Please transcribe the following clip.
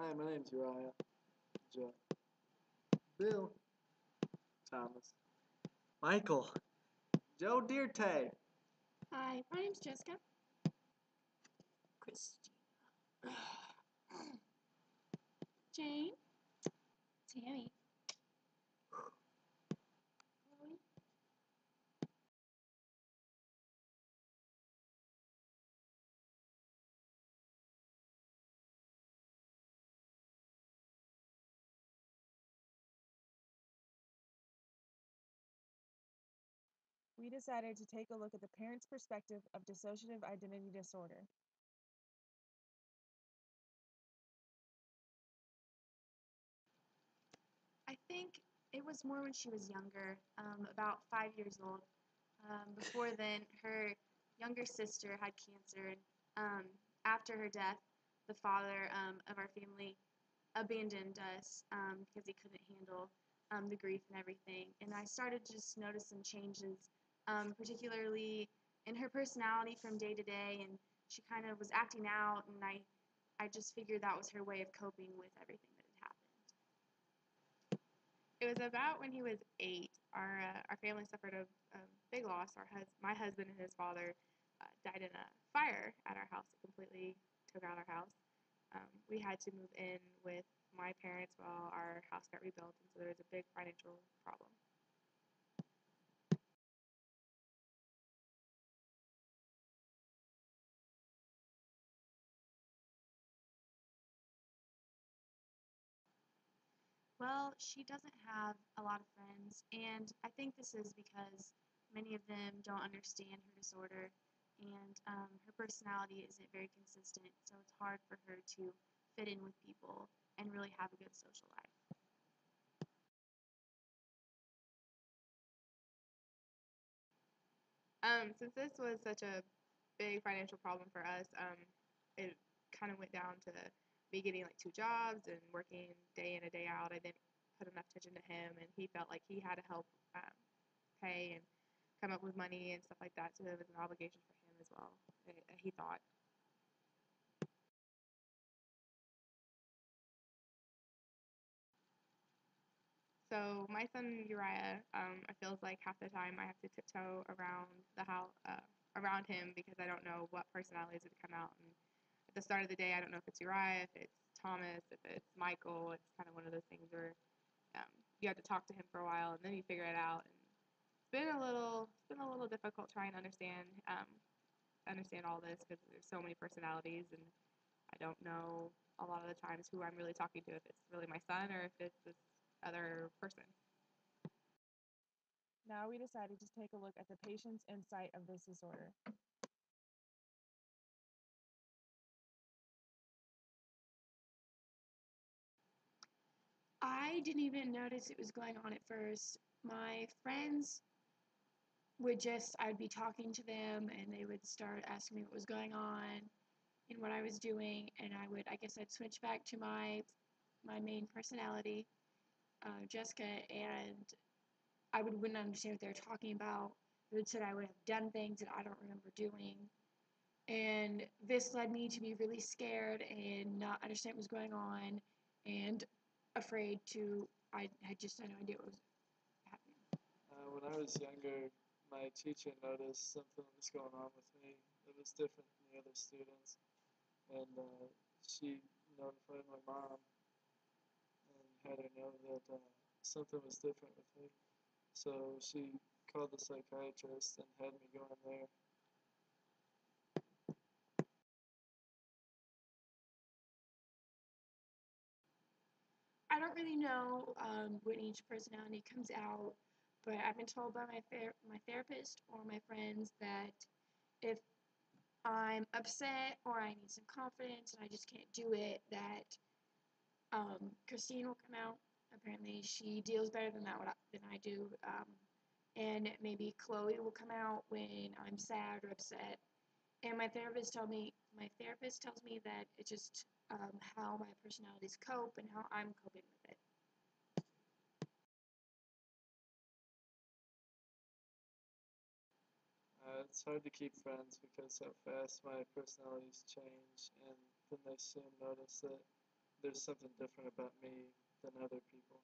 Hi, my name's Uriah. Joe. Bill. Thomas. Michael. Joe Dirte. Hi, my name's Jessica. Christina. Jane. Tammy. Chloe. We decided to take a look at the parent's perspective of dissociative identity disorder. I think it was more when she was younger, about 5 years old. Before then, her younger sister had cancer. After her death, the father of our family abandoned us because he couldn't handle the grief and everything. And I started to just notice some changes, particularly in her personality from day to day. And she kind of was acting out, and I just figured that was her way of coping with everything that had happened. It was about when he was 8. Our family suffered a big loss. My husband and his father died in a fire at our house. It completely took out our house. We had to move in with my parents while our house got rebuilt, and so there was a big financial problem. Well, she doesn't have a lot of friends, and I think this is because many of them don't understand her disorder, and her personality isn't very consistent, so it's hard for her to fit in with people and really have a good social life. Since this was such a big financial problem for us, it kind of went down to me getting like 2 jobs and working day in and day out. I didn't put enough attention to him, and he felt like he had to help pay and come up with money and stuff like that. So it was an obligation for him as well. He thought. So my son Uriah, I feels like half the time I have to tiptoe around the house, around him because I don't know what personality is going to come out. And at the start of the day, I don't know if it's Uriah, if it's Thomas, if it's Michael. It's kind of one of those things where you have to talk to him for a while and then you figure it out. And it's been a little difficult trying to understand all this because there's so many personalities and I don't know a lot of the times who I'm really talking to, if it's really my son or if it's this other person. Now we decided to take a look at the patient's insight of this disorder. I didn't even notice it was going on at first. My friends I'd be talking to them and they would start asking me what was going on and what I was doing, and I guess I'd switch back to my main personality, Jessica, and wouldn't understand what they were talking about. They would say I would have done things that I don't remember doing. And this led me to be really scared and not understand what was going on and afraid to, I had just no idea what was happening. When I was younger, my teacher noticed something was going on with me that was different than the other students, and she notified my mom and had her know that something was different with me. So she called the psychiatrist and had me go in there. I don't really know when each personality comes out, but I've been told by my therapist or my friends that if I'm upset or I need some confidence and I just can't do it, that Christine will come out. Apparently, she deals better than I do. And maybe Chloe will come out when I'm sad or upset. And my therapist tells me that it's just how my personalities cope and how I'm coping with it. It's hard to keep friends because how fast my personalities change, and then they soon notice that there's something different about me than other people.